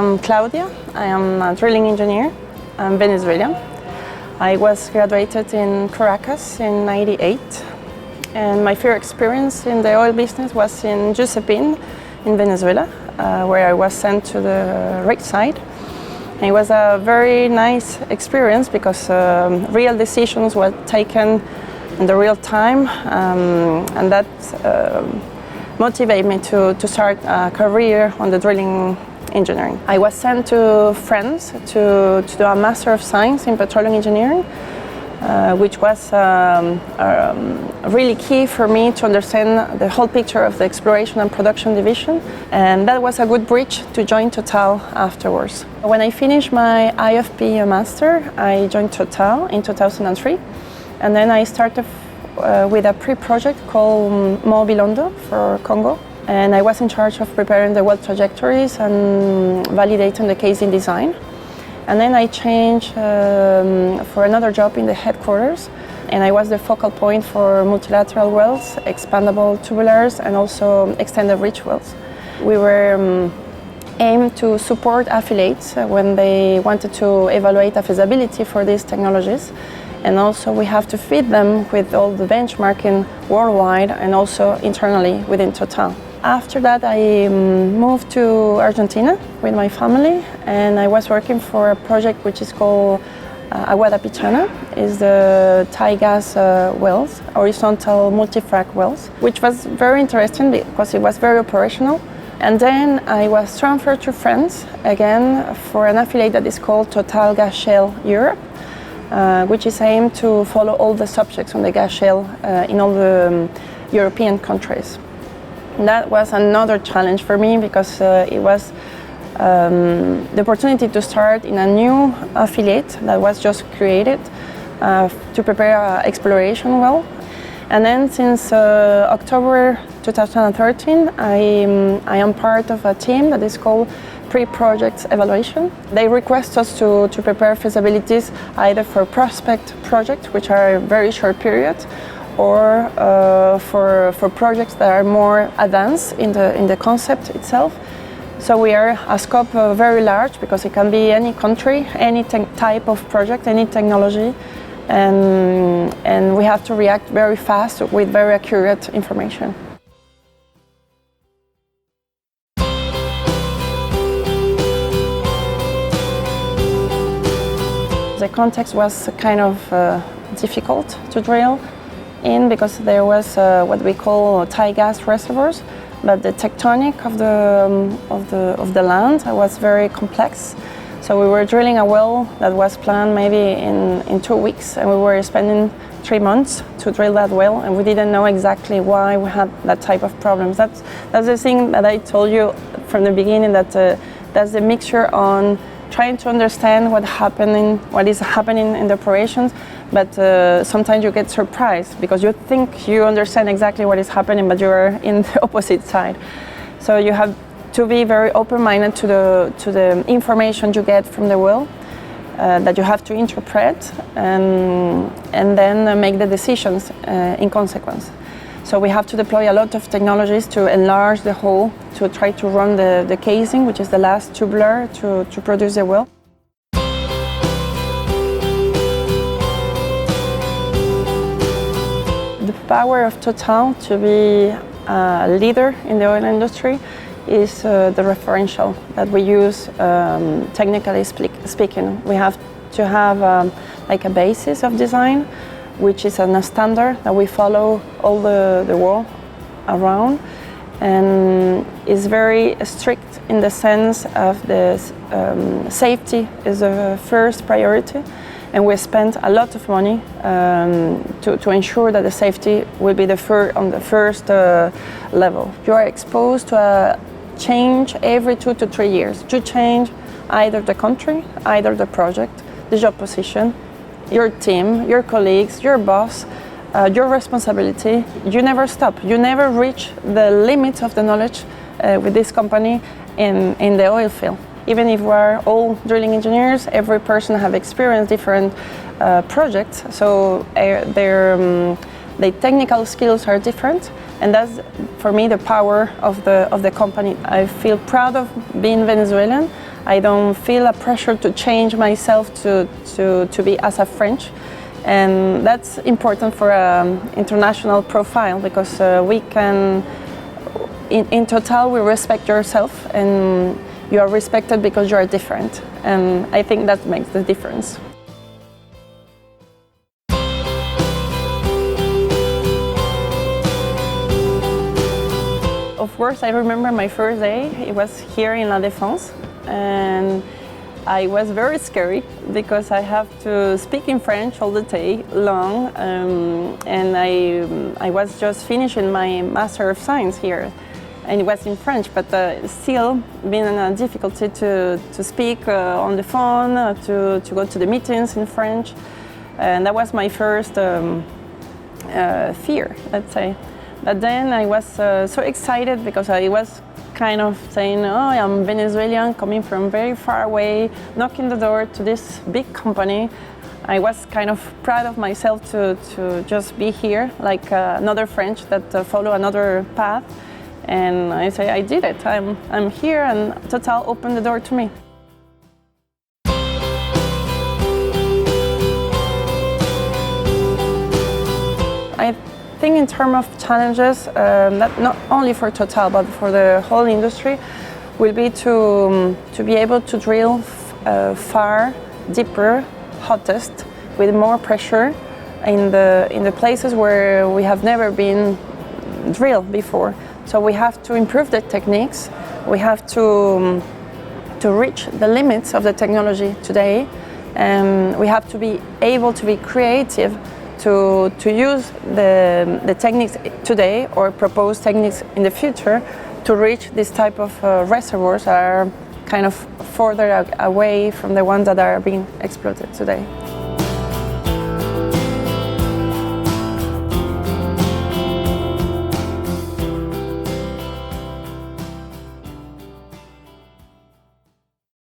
am Claudia. I am a drilling engineer. I'm Venezuelan. I was graduated in Caracas in '98, and my first experience in the oil business was in Giuseppin in Venezuela, where I was sent to the rig site. And it was a very nice experience because real decisions were taken in the real time, and that motivated me to start a career on the drilling engineering. I was sent to France to do a Master of Science in Petroleum Engineering, which was really key for me to understand the whole picture of the exploration and production division, and that was a good bridge to join Total afterwards. When I finished my IFP Master, I joined Total in 2003, and then I started with a pre-project called Mobilondo for Congo. And I was in charge of preparing the well trajectories and validating the casing design. And then I changed for another job in the headquarters, and I was the focal point for multilateral wells, expandable tubulars, and also extended reach wells. We were aimed to support affiliates when they wanted to evaluate the feasibility for these technologies. And also we have to feed them with all the benchmarking worldwide and also internally within Total. After that, I moved to Argentina with my family, and I was working for a project which is called Aguada Pichana. It's the Thai gas wells, horizontal multi-frac wells, which was very interesting because it was very operational. And then I was transferred to France again for an affiliate that is called Total Gas Shale Europe, which is aimed to follow all the subjects on the gas shale in all the European countries. That was another challenge for me because it was the opportunity to start in a new affiliate that was just created to prepare an exploration well. And then since October 2013, I am part of a team that is called Pre-Project Evaluation. They request us to prepare feasibilities either for prospect projects, which are very short periods, or for projects that are more advanced in the concept itself. So we are a scope very large because it can be any country, any type of project, any technology, and we have to react very fast with very accurate information. The context was kind of difficult to drill in because there was what we call Thai gas reservoirs, but the tectonic of the land was very complex. So we were drilling a well that was planned maybe in 2 weeks, and we were spending 3 months to drill that well, and we didn't know exactly why we had that type of problems. That's the thing that I told you from the beginning, that that's the mixture on trying to understand what is happening in the operations, but sometimes you get surprised because you think you understand exactly what is happening, but you are in the opposite side. So you have to be very open-minded to the information you get from the well, that you have to interpret and then make the decisions in consequence. So we have to deploy a lot of technologies to enlarge the hole, to try to run the casing, which is the last tubular, to produce the well. The power of Total to be a leader in the oil industry is the referential that we use, technically speaking. We have to have like a basis of design, which is a standard that we follow all the world around, and is very strict in the sense of the safety is the first priority, and we spend a lot of money to ensure that the safety will be on the first level. You are exposed to a change every 2 to 3 years. You change either the country, either the project, the job position, your team, your colleagues, your boss, your responsibility. You never stop. You never reach the limits of the knowledge with this company in the oil field. Even if we are all drilling engineers, every person have experienced different projects, so their technical skills are different, And that's, for me, the power of the company. I feel proud of being Venezuelan. I don't feel a pressure to change myself to be as a French. And that's important for an international profile, because we can, in Total, we respect yourself, and you are respected because you are different. And I think that makes the difference. Of course, I remember my first day. It was here in La Défense, and I was very scary because I have to speak in French all the day long, and I was just finishing my Master of Science here, and it was in French, but still been a difficulty to speak on the phone, to go to the meetings in French, and that was my first fear, let's say. But then I was so excited because I was kind of saying, oh, I'm Venezuelan, coming from very far away, knocking the door to this big company. I was kind of proud of myself to just be here, like another French that follow another path. And I say, I did it, I'm here, and Total opened the door to me. I think in terms of challenges, not only for Total but for the whole industry, will be to be able to drill far, deeper, hottest, with more pressure in the places where we have never been drilled before. So we have to improve the techniques. We have to reach the limits of the technology today, and we have to be able to be creative to use the techniques today or propose techniques in the future to reach this type of reservoirs that are kind of further away from the ones that are being exploited today.